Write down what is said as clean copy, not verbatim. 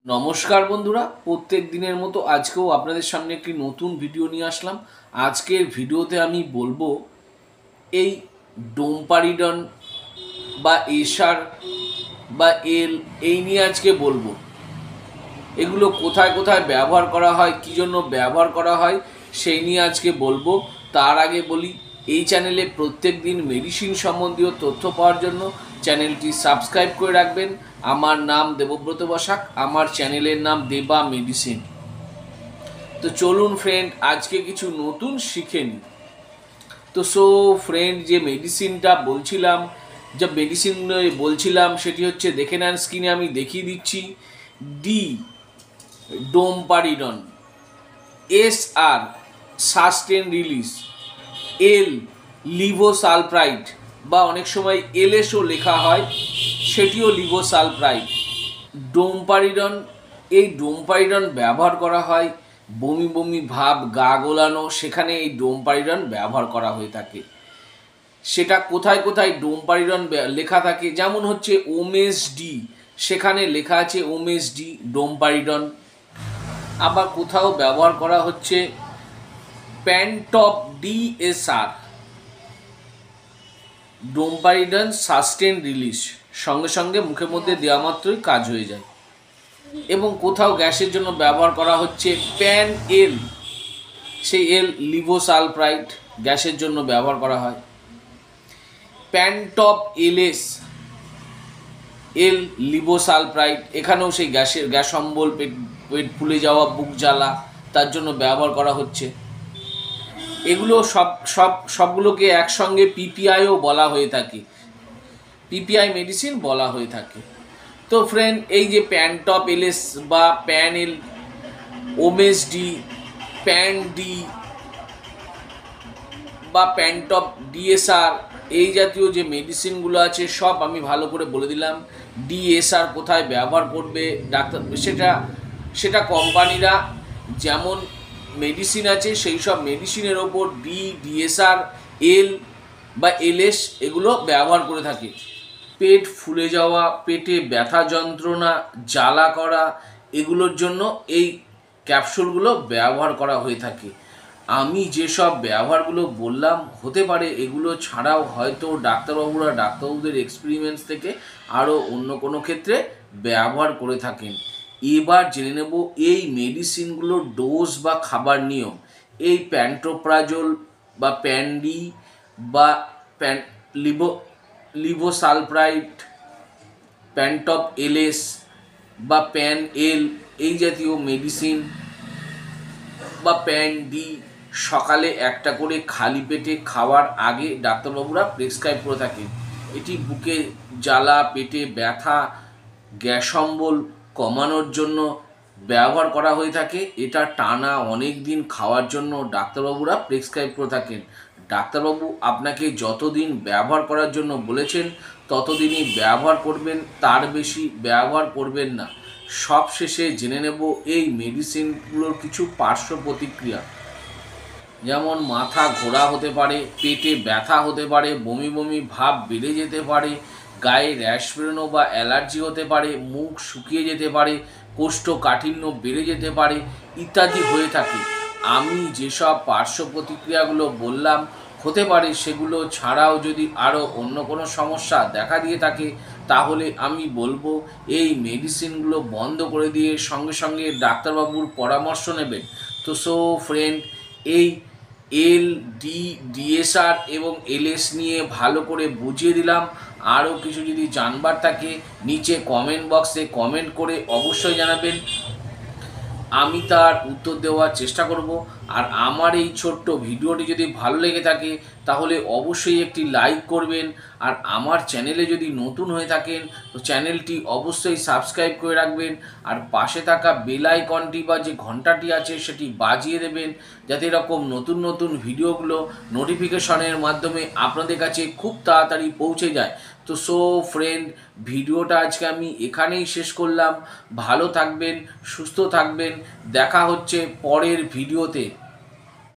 নমস্কার বন্ধুরা, প্রত্যেক দিনের মতো আজকেও আপনাদের সামনে একটি নতুন ভিডিও নিয়ে আসলাম। আজকের ভিডিওতে আমি বলবো এই ডোমপারিডন বা এসার বা এল এই নিয়ে আজকে বলবো। এগুলো কোথায় কোথায় ব্যবহার করা হয়, কী জন্য ব্যবহার করা হয় সেই নিয়ে আজকে বলবো। তার আগে বলি, এই চ্যানেলে প্রত্যেক দিন মেডিসিন সম্বন্ধীয় তথ্য পাওয়ার জন্য চ্যানেলটি সাবস্ক্রাইব করে রাখবেন। আমার নাম দেবব্রত বসাক, আমার চ্যানেলের নাম দেবা মেডিসিন। তো চলুন ফ্রেন্ড, আজকে কিছু নতুন শিখে নিই। তো ফ্রেন্ড, যে মেডিসিনটা বলছিলাম সেটি হচ্ছে, দেখে নেন স্ক্রিনে আমি দেখিয়ে দিচ্ছি। ডোমপারিডন, এসআর সাস্টেন রিলিজ, এল লিভোসালপ্রাইড বা অনেক সময় এলএসও লেখা হয়, সেটিও লিভোসালপ্রাইড। ডোমপারিডন, এই ডোমপারিডন ব্যবহার করা হয় বমি বমি ভাব, গা গোলানো, সেখানে এই ডোমপারিডন ব্যবহার করা হয়ে থাকে। সেটা কোথায় কোথায় ডোমপারিডন লেখা থাকে, যেমন হচ্ছে ওমেসডি, সেখানে লেখা আছে ওমেসডি ডোমপারিডন। আবার কোথাও ব্যবহার করা হচ্ছে প্যান্টপ ডিএসআর, ডোমপারিডন সাস্টেন রিলিজ, সঙ্গে সঙ্গে মুখের মধ্যে দেওয়া মাত্রই কাজ হয়ে যায়। এবং কোথাও গ্যাসের জন্য ব্যবহার করা হচ্ছে প্যান এল, সেই এল লিভোসালপ্রাইড, গ্যাসের জন্য ব্যবহার করা হয়। প্যান্টপ এলএস, এল লিভোসালপ্রাইড, এখানেও সেই গ্যাস অম্বল, পেট ফুলে যাওয়া, বুক জ্বালা, তার জন্য ব্যবহার করা হচ্ছে। এগুলো সবগুলোকে একসঙ্গে পিপিআইও বলা হয়ে থাকে, পিপিআই মেডিসিন বলা হয়ে থাকে। তো ফ্রেন্ড, এই যে প্যান্টপ এলএস বা প্যান এল, ওমেসডি, প্যান ডি বা প্যান্টপ ডিএসআর, এই জাতীয় যে মেডিসিনগুলো আছে সব আমি ভালো করে বলে দিলাম। ডিএসআর কোথায় ব্যবহার করবে ডাক্তার, সেটা কোম্পানিরা যেমন মেডিসিন আছে সেই সব মেডিসিনের ওপর ডিএসআর, এল বা এলএস এগুলো ব্যবহার করে থাকে। পেট ফুলে যাওয়া, পেটে ব্যথা যন্ত্রণা, জ্বালা করা, এগুলোর জন্য এই ক্যাপসুলগুলো ব্যবহার করা হয়ে থাকে। আমি যেসব ব্যবহারগুলো বললাম, হতে পারে এগুলো ছাড়াও হয়তো ডাক্তারবাবুদের এক্সপেরিমেন্টস থেকে আরও অন্য কোনো ক্ষেত্রে ব্যবহার করে থাকেন। এবার জেনে নেব এই মেডিসিনগুলোর ডোজ বা খাবার নিয়ম। এই প্যান্টোপ্রাজোল বা প্যান্ডি বা লিভোসালপ্রাইড, প্যান্টপ এলএস বা প্যান এল, এই জাতীয় মেডিসিন বা প্যান ডি সকালে একটা করে খালি পেটে খাওয়ার আগে ডাক্তারবাবুরা প্রেসক্রাইব করে থাকেন। এটি বুকে জ্বালা, পেটে ব্যথা, গ্যাস অম্বল কমানোর জন্য ব্যবহার করা হয়ে থাকে। এটা টানা অনেক দিন খাওয়ার জন্য ডাক্তারবাবুরা প্রেসক্রাইব করে থাকেন। ডাক্তারবাবু আপনাকে যতদিন ব্যবহার করার জন্য বলেছেন ততদিনই ব্যবহার করবেন, তার বেশি ব্যবহার করবেন না। সব শেষে জেনে নেব এই মেডিসিনগুলোর কিছু পার্শ্ব প্রতিক্রিয়া, যেমন মাথা ঘোরা হতে পারে, পেটে ব্যথা হতে পারে, বমি বমি ভাব বেড়ে যেতে পারে, গায়ে র্যাশ বেরোনো বা অ্যালার্জি হতে পারে, মুখ শুকিয়ে যেতে পারে, কোষ্ঠকাঠিন্য বেড়ে যেতে পারে ইত্যাদি হয়ে থাকে। আমি যেসব পার্শ্ব প্রতিক্রিয়াগুলো বললাম, হতে পারে সেগুলো ছাড়াও যদি আরও অন্য কোনো সমস্যা দেখা দিয়ে থাকে, তাহলে আমি বলবো এই মেডিসিনগুলো বন্ধ করে দিয়ে সঙ্গে সঙ্গে ডাক্তারবাবুর পরামর্শ নেবেন। তো ফ্রেন্ড, এই ডিএসআর এবং এলএস নিয়ে ভালো করে বুঝিয়ে দিলাম। আরও কিছু যদি জানবার থাকে নিচে কমেন্ট বক্সে কমেন্ট করে অবশ্যই জানাবেন, আমি তার উত্তর দেওয়ার চেষ্টা করব। আর আমার এই ছোট্ট ভিডিওটি যদি ভালো লেগে থাকে তাহলে অবশ্যই একটি লাইক করবেন। আর আমার চ্যানেলে যদি নতুন হয়ে থাকেন তো চ্যানেলটি অবশ্যই সাবস্ক্রাইব করে রাখবেন। আর পাশে থাকা বেল আইকনটি বা যে ঘন্টাটি আছে সেটি বাজিয়ে দেবেন, যাতে এরকম নতুন নতুন ভিডিওগুলো নোটিফিকেশনের মাধ্যমে আপনাদের কাছে খুব তাড়াতাড়ি পৌঁছে যায়। তো ফ্রেন্ড, ভিডিওটা আজকে আমি এখানেই শেষ করলাম। ভালো থাকবেন, সুস্থ থাকবেন, দেখা হচ্ছে পরের ভিডিওতে।